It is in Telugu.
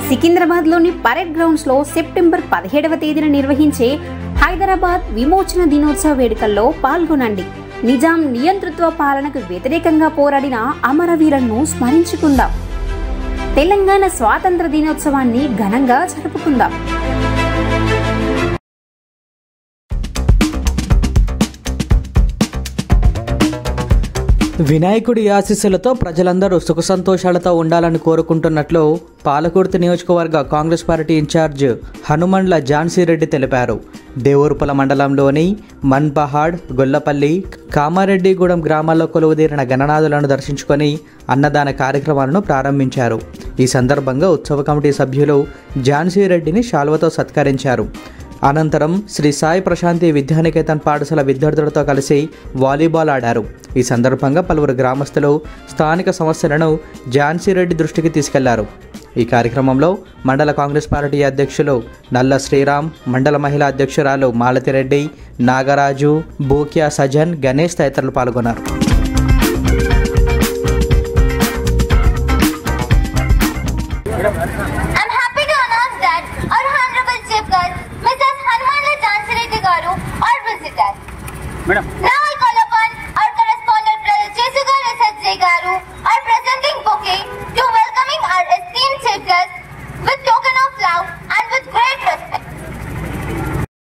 సికింద్రాబాద్లోని పరేడ్ గ్రౌండ్స్లో సెప్టెంబర్ 17వ తేదీన నిర్వహించే హైదరాబాద్ విమోచన దినోత్సవ వేడుకల్లో పాల్గొనండి. నిజాం నియంతృత్వ పాలనకు వ్యతిరేకంగా పోరాడిన అమరవీరులను స్మరించుకుందాం. తెలంగాణ స్వాతంత్ర దినోత్సవాన్ని ఘనంగా జరుపుకుందాం. వినాయకుడి ఆశీస్సులతో ప్రజలందరూ సుఖ సంతోషాలతో ఉండాలని కోరుకుంటున్నట్లు పాలకుర్తి నియోజకవర్గ కాంగ్రెస్ పార్టీ ఇన్ఛార్జ్ హనుమండ్ల ఝాన్సీ రెడ్డి తెలిపారు. దేవూరుపల మండలంలోని మన్పహాడ్, గొల్లపల్లి, కామారెడ్డిగూడెం గ్రామాల్లో కొలువుదీరిన గణనాథులను దర్శించుకొని అన్నదాన కార్యక్రమాలను ప్రారంభించారు. ఈ సందర్భంగా ఉత్సవ కమిటీ సభ్యులు ఝాన్సీ రెడ్డిని శాల్వతో సత్కరించారు. అనంతరం శ్రీ సాయి ప్రశాంతి విద్యానికేతన్ పాఠశాల విద్యార్థులతో కలిసి వాలీబాల్ ఆడారు. ఈ సందర్భంగా పలువురు గ్రామస్తులు స్థానిక సమస్యలను ఝాన్సీ రెడ్డి దృష్టికి తీసుకెళ్లారు. ఈ కార్యక్రమంలో మండల కాంగ్రెస్ పార్టీ అధ్యక్షులు నల్ల శ్రీరామ్, మండల మహిళా అధ్యక్షురాలు మాలతిరెడ్డి, నాగరాజు, బూక్యా సజన్, గణేష్ తదితరులు పాల్గొన్నారు. Madam.